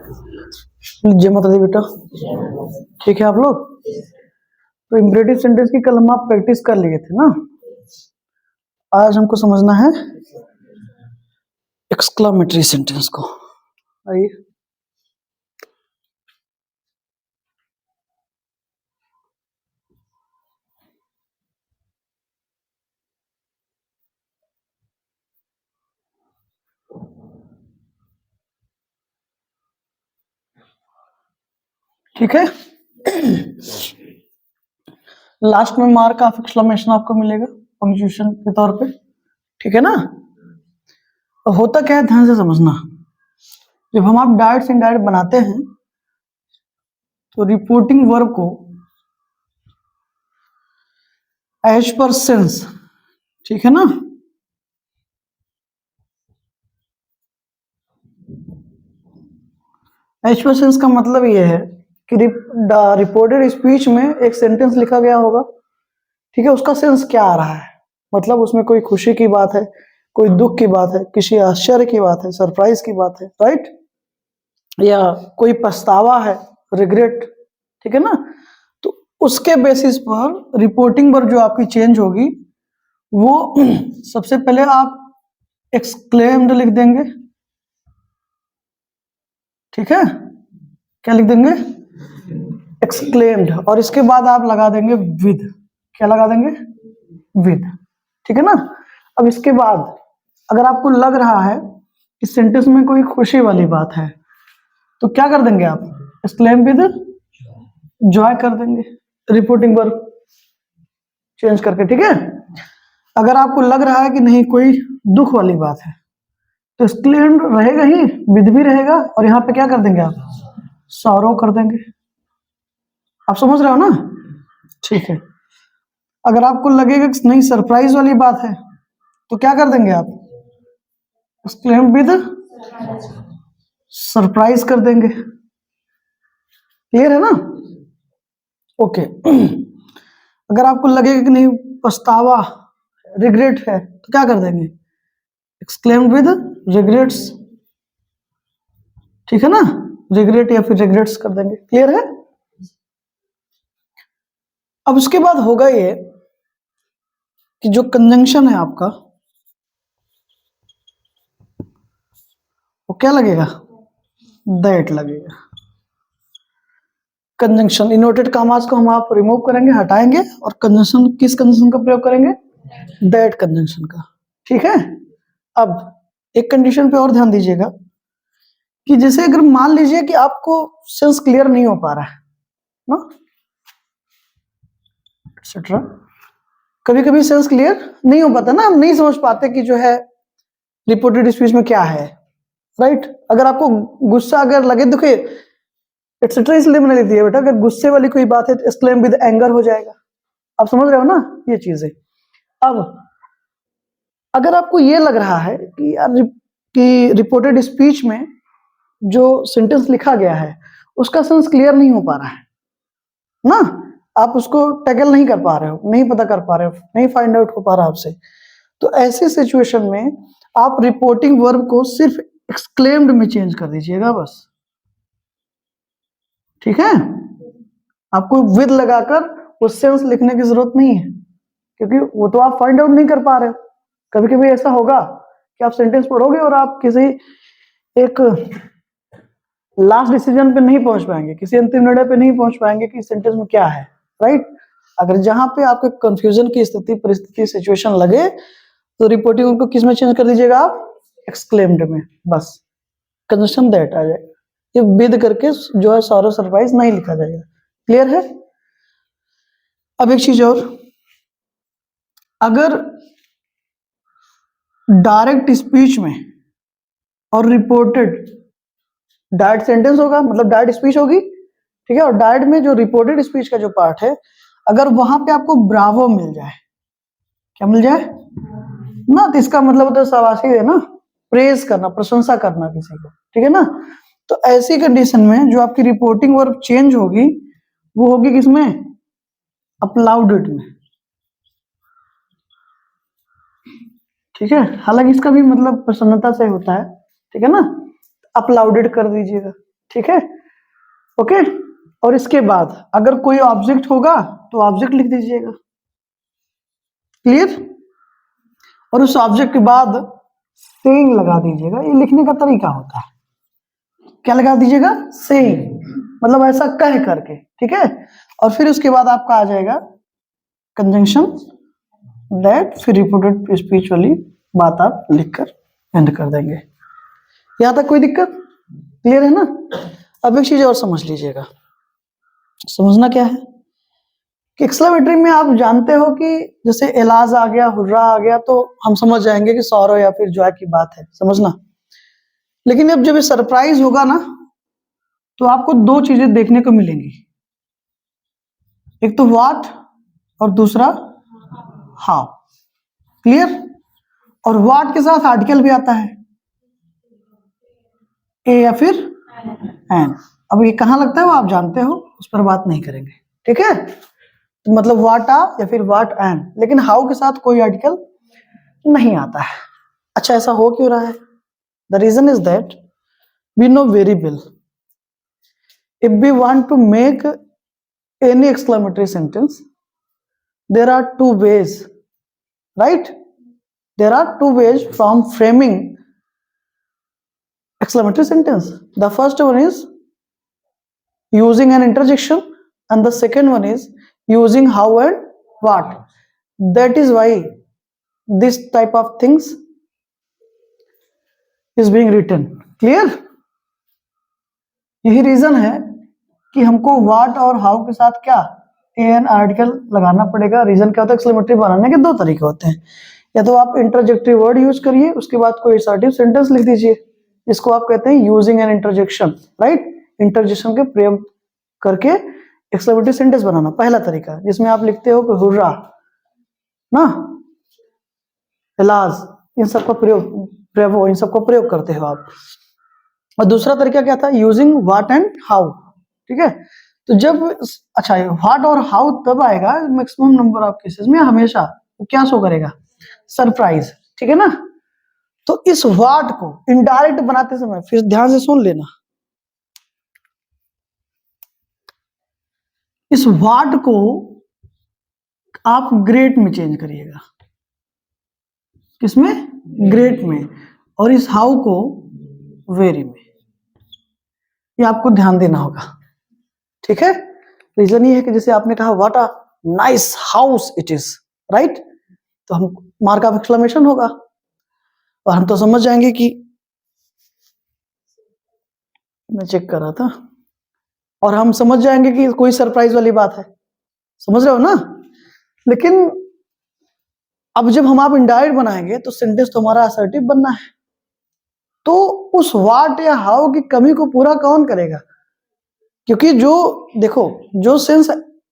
जय माता दी बेटा, ठीक है आप लोग। तो इम्परेटिव सेंटेंस की कल हम आप प्रैक्टिस कर लिए थे ना। आज हमको समझना है एक्सक्लामेटरी सेंटेंस को। आइए, ठीक है। लास्ट में मार्क ऑफ एक्सक्लेमेशन आपको मिलेगा पंक्चुएशन के तौर पे, ठीक है ना। तो होता क्या है, ध्यान से समझना। जब हम आप डायरेक्ट से इनडायरेक्ट बनाते हैं तो रिपोर्टिंग वर्ब को एज पर सेंस, ठीक है ना, एज पर सेंस का मतलब ये है कि रिपोर्टेड स्पीच में एक सेंटेंस लिखा गया होगा, ठीक है। उसका सेंस क्या आ रहा है, मतलब उसमें कोई खुशी की बात है, कोई दुख की बात है, किसी आश्चर्य की बात है, सरप्राइज की बात है, राइट, या कोई पछतावा है, रिग्रेट, ठीक है ना। तो उसके बेसिस पर रिपोर्टिंग वर्ब जो आपकी चेंज होगी वो सबसे पहले आप एक्सक्लेम्ड लिख देंगे, ठीक है। क्या लिख देंगे, एक्सक्लेम्ड, और इसके बाद आप लगा देंगे विद। क्या लगा देंगे, विद, ठीक है ना। अब इसके बाद अगर आपको लग रहा है कि सेंटेंस में कोई खुशी वाली बात है तो क्या कर देंगे आप, एक्सक्लेम विद जॉय कर देंगे, रिपोर्टिंग वर्ब चेंज करके, ठीक है। अगर आपको लग रहा है कि नहीं कोई दुख वाली बात है तो एक्सक्लेम्ड रहेगा ही, विद भी रहेगा, और यहां पे क्या कर देंगे आप, सॉरो कर देंगे। आप समझ रहे हो ना, ठीक है। अगर आपको लगेगा कि नहीं सरप्राइज वाली बात है तो क्या कर देंगे आप, एक्सक्लेम विद सरप्राइज कर देंगे। क्लियर है ना, ओके। अगर आपको लगेगा कि नहीं पछतावा, रिग्रेट है तो क्या कर देंगे, एक्सक्लेम विद रिग्रेट्स, ठीक है ना, रिग्रेट या फिर रिग्रेट्स कर देंगे। क्लियर है। अब उसके बाद होगा ये कि जो कंजंक्शन है आपका वो क्या लगेगा, दैट लगेगा। कंजंक्शन इनवर्टेड कॉमास को हम आप रिमूव करेंगे, हटाएंगे, और कंजंक्शन किस कंजंक्शन का प्रयोग करेंगे, दैट कंजंक्शन का, ठीक है। अब एक कंडीशन पे और ध्यान दीजिएगा कि जैसे अगर मान लीजिए कि आपको सेंस क्लियर नहीं हो पा रहा है ना, एक्सेट्रा, कभी कभी सेंस क्लियर नहीं हो पाता ना, हम नहीं समझ पाते कि जो है रिपोर्टेड स्पीच में क्या है, राइट। अगर आपको गुस्सा अगर लगे, देखिए एक्सेट्रा इसलिए मैंने लिख दिया बेटा, अगर गुस्से वाली कोई बात है तो एक्सक्लेम विद एंगर हो जाएगा। आप समझ रहे हो ना ये चीजें। अब अगर आपको ये लग रहा है कि यार कि रिपोर्टेड स्पीच में जो सेंटेंस लिखा गया है उसका सेंस क्लियर नहीं हो पा रहा है ना, आप उसको टैकल नहीं कर पा रहे हो, नहीं पता कर पा रहे हो, नहीं फाइंड आउट हो पा रहा आपसे, तो ऐसी सिचुएशन में आप रिपोर्टिंग वर्ब को सिर्फ एक्सक्लेम्ड में चेंज कर दीजिएगा बस, ठीक है। आपको विद लगाकर वो सेंस लिखने की जरूरत नहीं है, क्योंकि वो तो आप फाइंड आउट नहीं कर पा रहे हो। कभी कभी ऐसा होगा कि आप सेंटेंस पढ़ोगे और आप किसी एक लास्ट डिसीजन पे नहीं पहुंच पाएंगे, किसी अंतिम निर्णय पे नहीं पहुंच पाएंगे कि सेंटेंस में क्या है, राइट। अगर जहां पे आपके कंफ्यूजन की स्थिति, परिस्थिति, सिचुएशन लगे तो रिपोर्टिंग को किस में चेंज कर दीजिएगा आप, एक्सक्लेम्ड में, बस कंजंक्शन दैट आ जाएगा। ये विद करके जो है सॉरो सरप्राइज नहीं लिखा जाएगा। क्लियर है। अब एक चीज और, अगर डायरेक्ट स्पीच में और रिपोर्टेड, डायरेक्ट सेंटेंस होगा मतलब डायरेक्ट स्पीच होगी, ठीक है, और डायरेक्ट में जो रिपोर्टेड स्पीच का जो पार्ट है, अगर वहां पे आपको ब्रावो मिल जाए, क्या मिल जाए ना, तो इसका मतलब होता है शाबाशी देना, प्रेज करना, प्रशंसा करना किसी को, ठीक है ना। तो ऐसी कंडीशन में जो आपकी रिपोर्टिंग वर्ब चेंज होगी वो होगी किसमें, अपलाउडेड में, ठीक है। हालांकि इसका भी मतलब प्रसन्नता से होता है, ठीक है ना, अपलाउडेड कर दीजिएगा, ठीक है, ओके। और इसके बाद अगर कोई ऑब्जेक्ट होगा तो ऑब्जेक्ट लिख दीजिएगा, क्लियर। और उस ऑब्जेक्ट के बाद सेइंग लगा दीजिएगा, ये लिखने का तरीका होता है। क्या लगा दीजिएगा? सेइंग, मतलब ऐसा कह करके, ठीक है। और फिर उसके बाद आपका आ जाएगा कंजंक्शन दैट, फिर रिपोर्टेड स्पीच वाली बात आप लिखकर एंड कर देंगे। यहां तक कोई दिक्कत? क्लियर है ना? अब एक चीज और समझ लीजिएगा। समझना क्या है कि एक्सक्लेमेटरी में आप जानते हो कि जैसे एलाज आ गया, हुर्रा आ गया, तो हम समझ जाएंगे कि सौरो या फिर जॉय की बात है, समझना। लेकिन अब जब ये सरप्राइज होगा ना, तो आपको दो चीजें देखने को मिलेंगी, एक तो व्हाट और दूसरा हाउ, क्लियर। और व्हाट के साथ आर्टिकल भी आता है, ए या फिर एन। अब ये कहां लगता है वो आप जानते हो, उस पर बात नहीं करेंगे, ठीक है। तो मतलब व्हाट आ या फिर व्हाट एन, लेकिन हाउ के साथ कोई आर्टिकल नहीं आता है। अच्छा, ऐसा हो क्यों रहा है? The reason is that we know very well, if we want to make any exclamatory sentence, there are two ways, right? There are two ways from framing exclamatory sentence. The first one is using an interjection, and the second one is using how and what. That is why this type of things is being written. Clear? यही reason है कि हमको what और how के साथ क्या an article लगाना पड़ेगा। रीजन क्या होता है? एक्सक्लेमेटरी बनाने के दो तरीके होते हैं, या तो आप इंटरजेक्टिव वर्ड यूज करिए, उसके बाद कोई असर्टिव सेंटेंस लिख दीजिए, इसको आप कहते हैं using an interjection, right. Interjection के प्रयोग करके एक्सक्लेमेटरी सेंटेंस बनाना पहला तरीका, जिसमें आप लिखते हो कि हुर्रा ना, इलाज, इन सबका प्रयोग, ब्रेवो, इन सबको प्रयोग करते हो आप। और दूसरा तरीका क्या था? यूजिंग व्हाट एंड हाउ, ठीक है। तो जब, अच्छा, व्हाट और हाउ तब आएगा मैक्सिमम नंबर ऑफ केसेस में, हमेशा वो क्या शो करेगा? सरप्राइज, ठीक है ना। तो इस व्हाट को इनडायरेक्ट बनाते समय फिर ध्यान से सुन लेना, इस व्हाट को आप ग्रेट में चेंज करिएगा, किसमें? ग्रेट में। और इस हाउ को वेरी में, ये आपको ध्यान देना होगा, ठीक है। रीजन ये है कि जैसे आपने कहा what a nice house it is, right, तो हम मार्क ऑफ एक्सक्लेमेशन होगा और हम तो समझ जाएंगे कि, मैं चेक कर रहा था, और हम समझ जाएंगे कि कोई सरप्राइज वाली बात है, समझ रहे हो ना। लेकिन अब जब हम आप इनडायरेक्ट बनाएंगे तो सेंटेंस तो हमारा असर्टिव बनना है, तो उस व्हाट या हाउ की कमी को पूरा कौन करेगा? क्योंकि जो, देखो, जो सेंस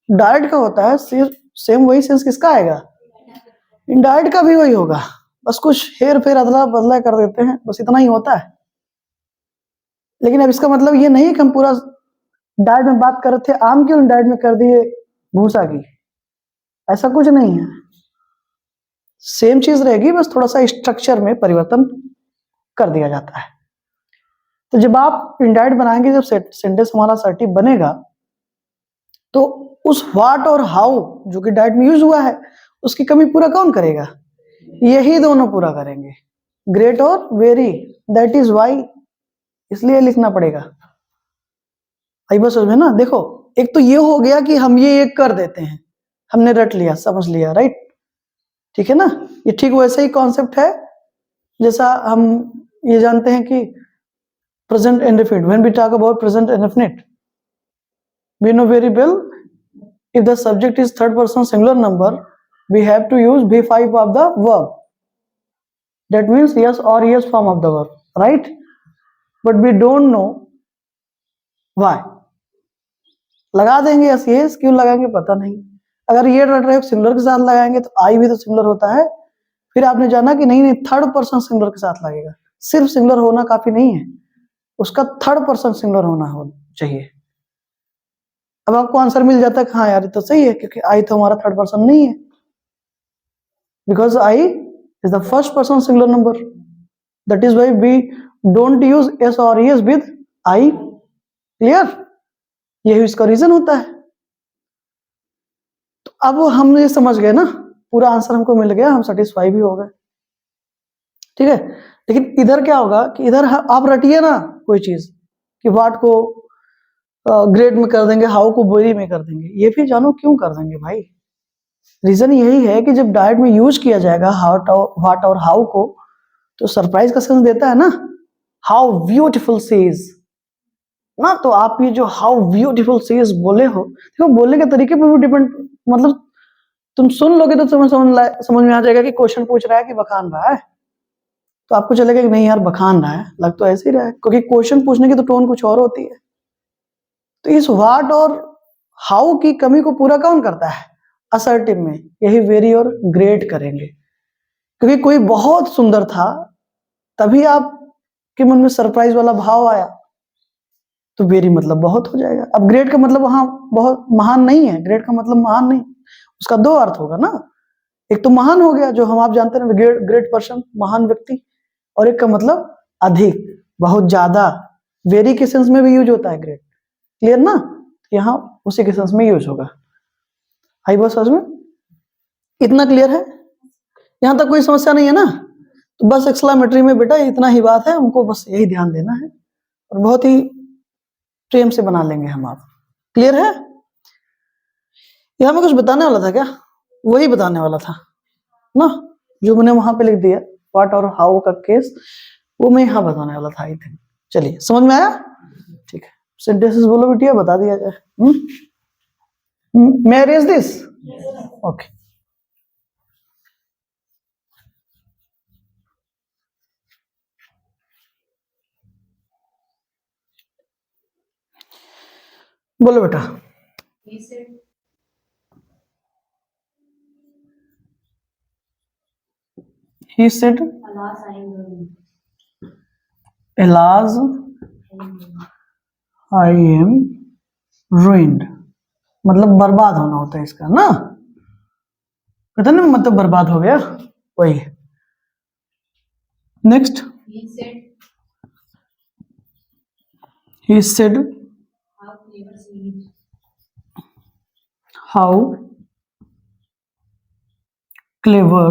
डायरेक्ट का होता है सेम वही सेंस किसका आएगा? इनडायरेक्ट का भी वही होगा, बस कुछ हेर फेर अदला बदला कर देते हैं, बस इतना ही होता है। लेकिन अब इसका मतलब ये नहीं कि हम पूरा डायरेक्ट में बात कर रहे थे, आम क्यों डायरेक्ट में कर दिए भूसा की, ऐसा कुछ नहीं है। सेम चीज रहेगी, बस थोड़ा सा स्ट्रक्चर में परिवर्तन कर दिया जाता है। तो जब आप इनडायरेक्ट बनाएंगे, जब सेंटेंस हमारा असर्टिव बनेगा, तो उस व्हाट और हाउ जो कि डायरेक्ट में यूज हुआ है, उसकी कमी पूरा कौन करेगा? यही दोनों पूरा करेंगे, ग्रेट और वेरी। दैट इज वाई, इसलिए लिखना पड़ेगा। आई बस समझ में ना। देखो, एक तो ये हो गया कि हम ये एक कर देते हैं, हमने रट लिया, समझ लिया, राइट, ठीक है ना। ये ठीक वैसे ही कॉन्सेप्ट है जैसा हम ये जानते हैं कि present indefinite, when we talk about present indefinite, we know very well, if the subject is third person singular number, we have to use V5 of the verb, that means yes or yes form of the verb, right? But we don't know why. लगा देंगे yes yes, क्यों लगाएंगे पता नहीं। अगर ये रट रहे सिंगुलर के साथ लगाएंगे तो आई भी तो सिंगुलर होता है, फिर आपने जाना कि नहीं नहीं थर्ड पर्सन सिंगुलर के साथ लगेगा। सिर्फ सिंगुलर होना काफी नहीं है, उसका थर्ड पर्सन सिंगुलर होना चाहिए। अब आपको आंसर मिल जाता है कि हाँ यार ये तो सही है, क्योंकि आई तो हमारा थर्ड पर्सन नहीं है, because I is the first person singular number. That is why we don't use s और एस विद आई, क्लियर, यही इसका रीजन होता है। तो अब हम ये समझ गए ना, पूरा आंसर हमको मिल गया, हम सेटिस्फाई भी हो गए, ठीक है। लेकिन इधर क्या होगा कि इधर आप रटिए ना कोई चीज कि वाट को ग्रेड में कर देंगे, हाउ को बोरी में कर देंगे, ये भी जानो क्यों कर देंगे भाई। रीजन यही है कि जब डायट में यूज किया जाएगा वाट और हाउ को, तो सरप्राइज का सेंस देता है ना, हाउ ब्यूटीफुल सी इज ना। तो आप ये जो हाउ ब्यूटीफुल सी इज बोले हो, देखो बोलने के तरीके पर भी डिपेंड, मतलब तुम सुन लोगे तो समझ में आ जाएगा कि क्वेश्चन पूछ रहा है कि बखान रहा है, तो आपको चलेगा कि नहीं यार बखान रहा है, लग तो ऐसे ही रहा है, क्योंकि क्वेश्चन पूछने की तो टोन कुछ और होती है। तो इस व्हाट और हाउ की कमी को पूरा कौन करता है, असर्टिव में, यही वेरी और ग्रेट करेंगे। क्योंकि कोई बहुत सुंदर था तभी आपके मन में सरप्राइज वाला भाव आया, तो वेरी मतलब बहुत हो जाएगा। अब ग्रेट का मतलब वहां बहुत महान नहीं है, ग्रेट का मतलब महान नहीं, उसका दो अर्थ होगा ना, एक तो महान हो गया जो हम आप जानते हैं ग्रेट पर्सन, महान व्यक्ति, और एक का मतलब अधिक, बहुत ज्यादा, वेरी के सेंस में भी यूज होता है ग्रेट, क्लियर ना, यहाँ उसी के सेंस में यूज होगा। आई बस समझ में, इतना क्लियर है, यहां तक कोई समस्या नहीं है ना। तो बस एक्सक्लेमेटरी में बेटा इतना ही बात है, हमको बस यही ध्यान देना है, और बहुत ही प्रेम से बना लेंगे हम आप, क्लियर है। यहां में कुछ बताने वाला था क्या, वही बताने वाला था ना, जो मैंने वहां पे लिख दिया व्हाट और हाउ का केस, वो मैं यहाँ बताने वाला था आई थिंक। चलिए समझ में आया, ठीक है, सिंथेसिस बोलो बिटिया, बता दिया जाए। May I erase this? Okay. बोलो बेटा। He said, alas, I am ruined, मतलब बर्बाद होना होता है इसका ना, पता नहीं मतलब बर्बाद हो गया, वही। Next, he said, how clever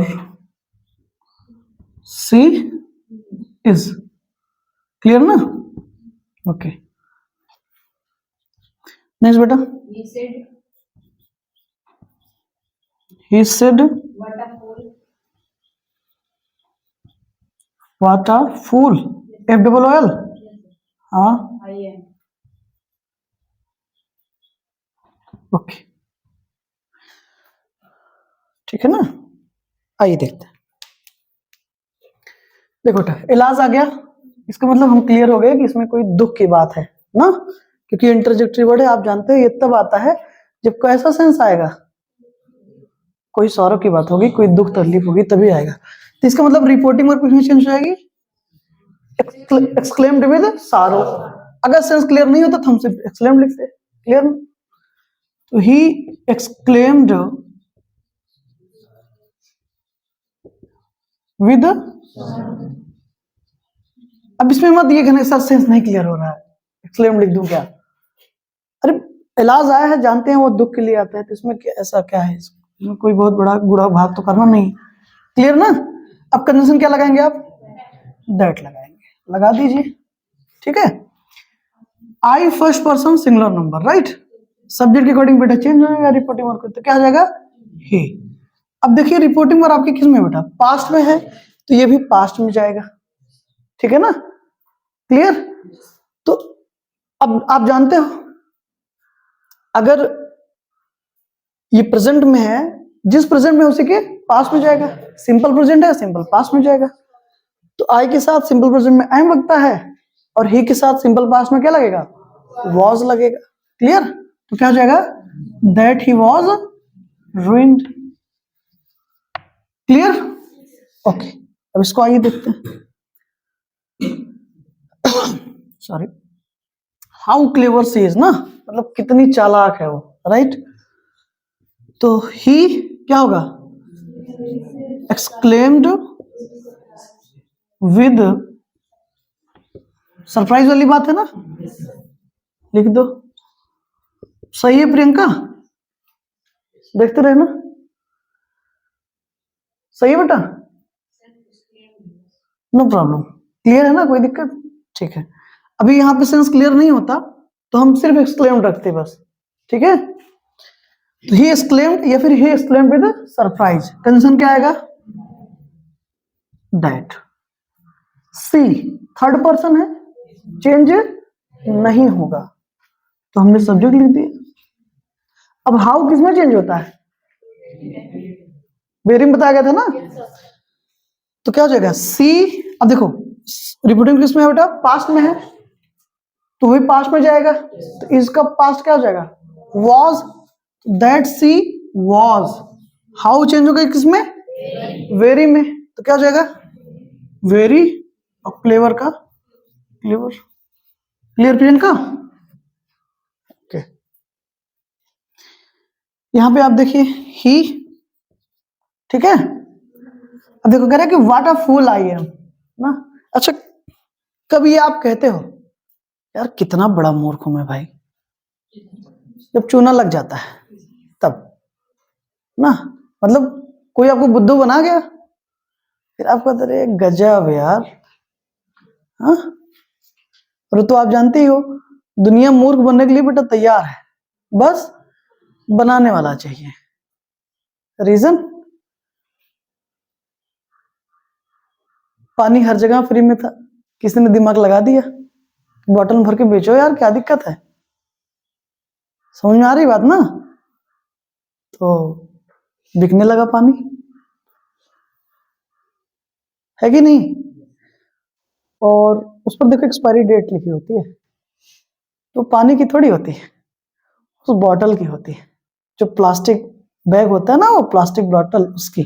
she is, clear ना, ओके। नेक्स्ट बेटा, he said, what a fool, FOOL, हाँ, ओके, ठीक है ना। आइए देखते हैं, देखो बेटा इलाज आ गया, इसका मतलब हम क्लियर हो गए कि इसमें कोई दुख की बात है ना, क्योंकि इंटरजेक्टरी वर्ड है, आप जानते हो ये तब आता है जब कैसा सेंस आएगा, कोई सौरव की बात होगी, कोई दुख तकलीफ होगी तभी आएगा। तो इसका मतलब रिपोर्टिंग वर्ब किसमें चेंज हो जाएगी, एक्सक्लेम्ड विद सारो। अगर सेंस क्लियर नहीं होता तो हम सिर्फ एक्सक्लेम्ड लिखते, क्लियर। तो ही एक्सक्लेम्ड विद, अब इसमें मत ये कहने के सेंस नहीं क्लियर हो रहा है, एक्सक्लेम्ड लिख दूं क्या, अरे इलाज आया है, जानते हैं वो दुख के लिए आता है, तो इसमें ऐसा क्या है, इसमें कोई बहुत बड़ा बुरा भाग तो करना नहीं, क्लियर ना। अब कंजंक्शन क्या लगाएंगे आप, दैट लगाएंगे, लगा दीजिए, ठीक है। I first person singular number, right, subject के अकॉर्डिंग बेटा चेंज हो जाएगा रिपोर्टिंग वर्ब, तो क्या आ जाएगा, ही। अब देखिए रिपोर्टिंग वर्ब आपकी किस में बेटा, पास्ट में है, तो ये भी पास्ट में जाएगा, ठीक है ना, क्लियर। तो अब आप जानते हो अगर ये प्रेजेंट में है, जिस प्रेजेंट में उसी के पास्ट में जाएगा, सिंपल प्रेजेंट है सिंपल पास्ट में जाएगा, तो आई के साथ सिंपल प्रेजेंट में एम लगता है, और ही के साथ सिंपल पास्ट में क्या लगेगा, वॉज लगेगा, क्लियर। तो क्या हो जाएगा, that he was ruined, clear, okay. अब इसको आइए देखते हैं, sorry, how clever she is ना, मतलब कितनी चालाक है वो, राइट। तो ही क्या होगा, एक्सक्लेम्ड विद, सरप्राइज वाली बात है ना, लिख दो। सही है प्रियंका, देखते रहे ना, सही है बेटा, नो प्रॉब्लम, क्लियर है ना, कोई दिक्कत? ठीक है, अभी यहाँ पे सेंस क्लियर नहीं होता तो हम सिर्फ एक्सक्लेम्ड रखते बस, ठीक है। तो ही एक्सक्लेम्ड या फिर ही एक्सक्लेम्ड विद सरप्राइज, कंजन क्या आएगा? दैट। सी थर्ड पर्सन है, चेंज नहीं होगा, तो हमने सब्जेक्ट लिख दिया। अब हाउ किसमें चेंज होता है? वेरी में बताया गया था ना, तो क्या हो जाएगा? सी। अब देखो रिपोर्टिंग किसमें है बेटा? पास्ट में है, तो वही पास्ट में जाएगा, तो इसका पास्ट क्या हो जाएगा? Was. That she was. How change होगा किसमें? वेरी में, तो क्या हो जाएगा? वेरी। और क्लेवर का क्लेवर। क्लियर प्रियंका? ओके, यहां पे आप देखिए ही, ठीक है। अब देखो कह रहे कि what a fool I am ना। अच्छा, कभी आप कहते हो यार कितना बड़ा मूर्ख हूं मैं भाई, जब चूना लग जाता है तब ना, मतलब कोई आपको बुद्धू बना गया, फिर आप कहते रहे गजब यार, हाँ। और तो आप जानते ही हो दुनिया मूर्ख बनने के लिए बेटा तैयार है, बस बनाने वाला चाहिए। रीजन, पानी हर जगह फ्री में था, किसी ने दिमाग लगा दिया, बॉटल में भर के बेचो यार, क्या दिक्कत है? समझ में आ रही बात ना? तो बिकने लगा पानी, है कि नहीं? और उस पर देखो एक्सपायरी डेट लिखी होती है, तो पानी की थोड़ी होती है, उस बॉटल की होती है, जो प्लास्टिक बैग होता है ना, वो प्लास्टिक बॉटल उसकी,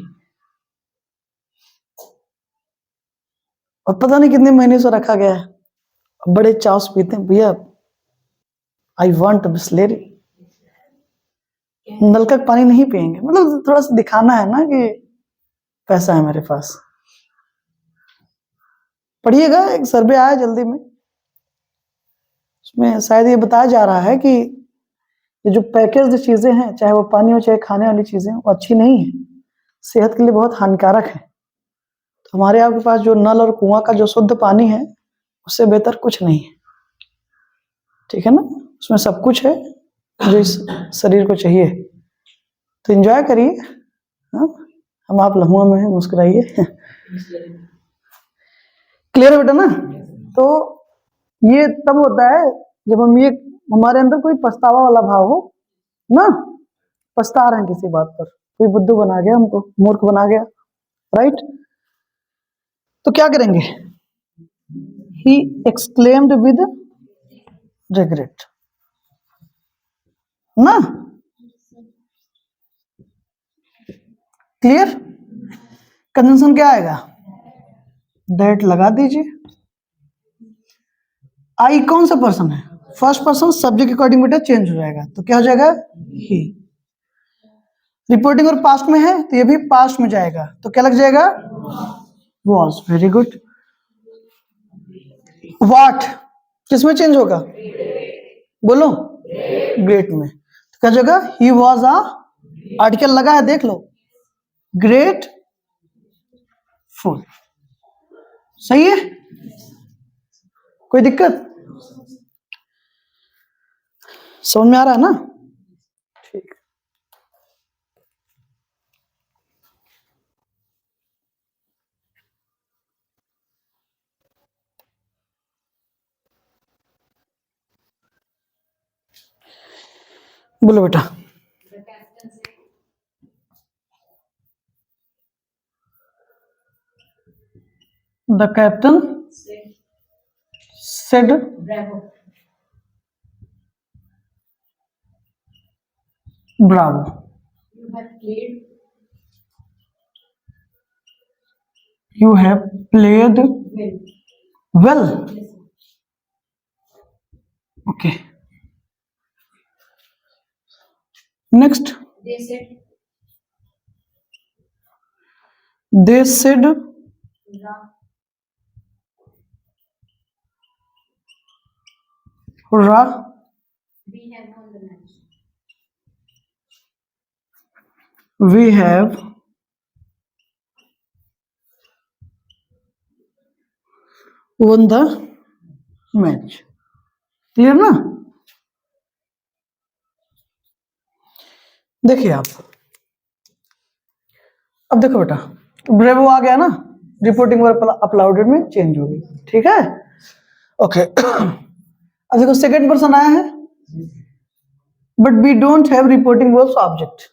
और पता नहीं कितने महीने से रखा गया है, बड़े चाव से पीते हैं भैया, आई वांट बिस्लेरी, नल का पानी नहीं पियेंगे, मतलब थोड़ा सा दिखाना है ना कि पैसा है मेरे पास। पढ़िएगा, एक सर्वे आया जल्दी में, उसमें शायद ये बताया जा रहा है कि ये जो पैकेज्ड चीजें हैं, चाहे वो पानी हो चाहे खाने वाली चीजें, वो अच्छी नहीं है, सेहत के लिए बहुत हानिकारक है। तो हमारे आपके पास जो नल और कुआं का जो शुद्ध पानी है, उससे बेहतर कुछ नहीं है, ठीक है ना? उसमें सब कुछ है जो इस शरीर को चाहिए, तो एंजॉय करिए, हाँ? हम आप लम्हों में हैं, मुस्कुराइए। क्लियर है बेटा ना? तो ये तब होता है जब हम ये, हमारे अंदर कोई पछतावा वाला भाव हो ना, पछता रहे हैं किसी बात पर, कोई बुद्धू बना गया हमको, मूर्ख बना गया, राइट? तो क्या करेंगे? ही एक्सक्लेम्ड विद रिग्रेट ना, क्लियर? कंजंक्शन क्या आएगा? दैट लगा दीजिए। आई कौन सा पर्सन है? फर्स्ट पर्सन, सब्जेक्ट के अकॉर्डिंग बेटा चेंज हो जाएगा, तो क्या हो जाएगा? ही। रिपोर्टिंग और पास्ट में है तो ये भी पास्ट में जाएगा, तो क्या लग जाएगा? वॉज। Very good. व्हाट किसमें चेंज होगा? बोलो, ग्रेट में, तो क्या जगह? ही वॉज अ, आर्टिकल लगा है देख लो, ग्रेट फुल। सही है, कोई दिक्कत? समझ में आ रहा है ना? ठीक, बोलो बेटा। The captain said Bravo. You have played well. Okay. Next. They said hurrah we have won the match. Clear ना? देखिए आप, अब देखो बेटा, ब्रेवो आ गया ना, रिपोर्टिंग वर्ब अपलोडेड में चेंज हो गई, ठीक है, ओके। अब देखो सेकंड पर्सन आया है, but we don't have reporting verbs object.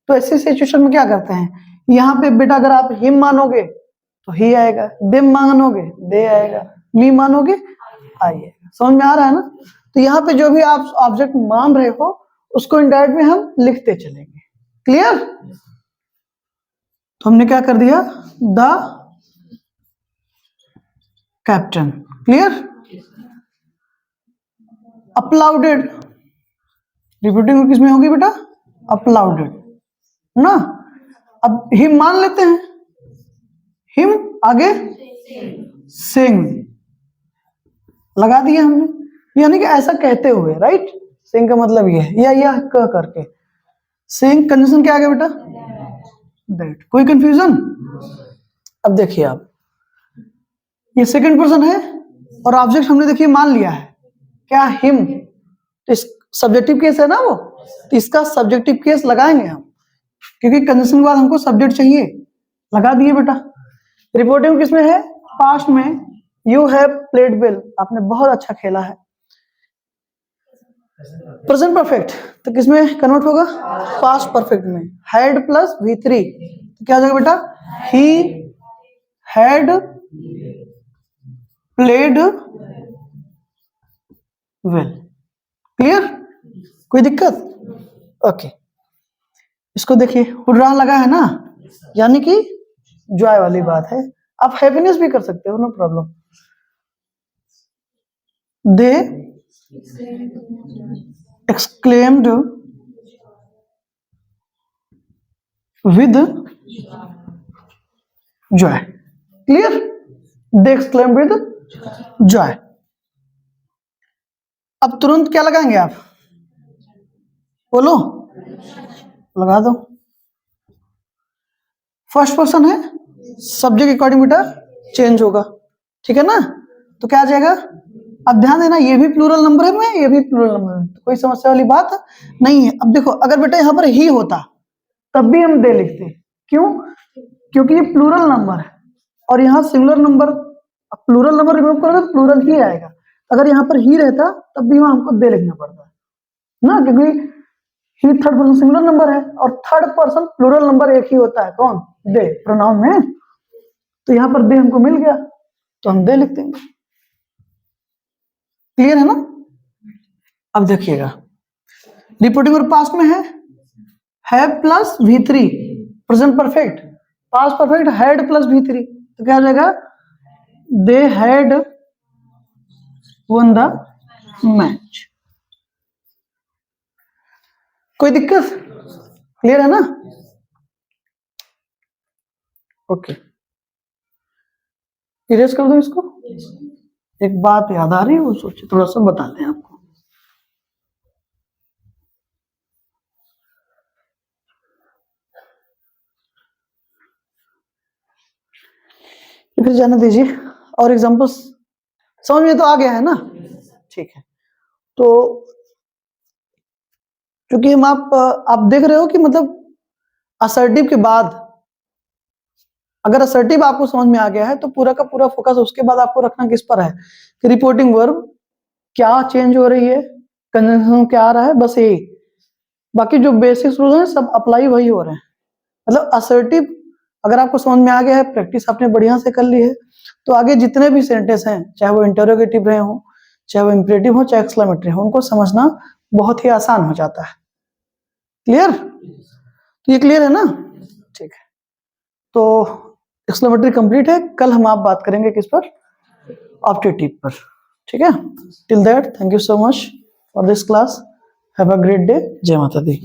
तो ऐसे सिचुएशन में क्या करते हैं, यहाँ पे बेटा अगर आप हिम मानोगे तो ही आएगा, देम मानोगे दे आएगा, मी मानोगे आइएगा। समझ में आ रहा है ना? तो यहाँ पे जो भी आप ऑब्जेक्ट मान रहे हो उसको इनडायरेक्ट में हम लिखते चलेंगे। क्लियर? तो हमने क्या कर दिया, द कैप्टन। क्लियर? अपलाउडेड, रिपोर्टिंग किसमें होगी बेटा, अपलाउडेड ना। अब हिम मान लेते हैं, हिम आगे सिंग लगा दिया हमने, यानी कि ऐसा कहते हुए, राइट। सिंग का मतलब ये है, या क करके सिंग, कंजंक्शन क्या आ गया बेटा, दैट। कोई कंफ्यूजन? अब देखिए आप, ये सेकंड पर्सन है और ऑब्जेक्ट हमने देखिए मान लिया है क्या, हिम। तो इस सब्जेक्टिव केस है ना वो, तो इसका सब्जेक्टिव केस लगाएंगे हम, क्योंकि कंजंक्शन के बाद हमको सब्जेक्ट चाहिए, लगा दिए बेटा। रिपोर्टिंग किसमें है, पास्ट में, यू हैव प्लेड वेल, आपने बहुत अच्छा खेला है। प्रेजेंट परफेक्ट तो किसमें कन्वर्ट होगा, पास्ट परफेक्ट में, हैड प्लस V3 तो क्या हो जाएगा बेटा, he had played well. Clear? कोई दिक्कत? ओके। इसको देखिए, हुर्रा लगा है ना, यानी कि जॉय वाली बात है। आप हैप्पीनेस भी कर सकते हो, no problem. They exclaimed with joy. Clear? They exclaimed with joy. अब तुरंत क्या लगाएंगे आप, बोलो, लगा दो। फर्स्ट पर्सन है, सब्जेक्ट अकॉर्डिंग बेटा चेंज होगा, ठीक है ना। तो क्या आ जाएगा, अब ध्यान देना, ये भी प्लूरल नंबर है, ये भी प्लूरल नंबर है, तो कोई समस्या वाली बात नहीं है। अब देखो, अगर बेटा यहाँ पर ही होता तब भी हम दे लिखते, क्यों, क्योंकि ये प्लूरल नंबर है और यहाँ singular number, plural number remove करोगे तो प्लूरल ही आएगा। अगर यहाँ पर ही रहता तब भी वहां हमको दे लिखना पड़ता ना, क्योंकि ही थर्ड पर्सन सिंगुलर नंबर है और थर्ड पर्सन प्लूरल नंबर एक ही होता है, कौन, दे, प्रोनाउन में। तो यहाँ पर दे हमको मिल गया तो हम दे लिख देंगे। क्लियर है ना? अब देखिएगा, रिपोर्टिंग वर्ब पास्ट में है plus V3, present perfect, past perfect had plus V3 तो क्या हो जाएगा, they had one the match. कोई दिक्कत? क्लियर है ना? ओके, इरेज कर दो इसको। एक बात याद आ रही है, वो सोचिए, थोड़ा सा बताते हैं आपको। फिर जाने दीजिए, और एग्जांपल्स समझ में तो आ गया है ना, ठीक है। तो क्योंकि हम आप देख रहे हो कि मतलब असर्टिव के बाद, अगर असर्टिव आपको समझ में आ गया है तो पूरा का पूरा फोकस उसके बाद आपको रखना किस पर है, कि रिपोर्टिंग वर्ब क्या चेंज हो रही है, कंजंक्शन क्या आ रहा है, बस यही। बाकी जो बेसिक्स रूल हैं सब अप्लाई वही हो रहे हैं। मतलब असर्टिव अगर आपको समझ में आ गया है, प्रैक्टिस आपने बढ़िया से कर ली है, तो आगे जितने भी सेंटेंस हैं, चाहे वो इंटरोगेटिव रहे हो, चाहे वो इंपरेटिव हो, चाहे एक्सक्लेमेटरी हो, उनको समझना बहुत ही आसान हो जाता है। क्लियर? तो ये क्लियर है ना? ठीक है, तो एक्सक्लेमेटरी कंप्लीट है। कल हम आप बात करेंगे किस पर, ऑप्टेटिव पर, ठीक है। Till that, thank you so much for this class, have a great day, जय माता दी।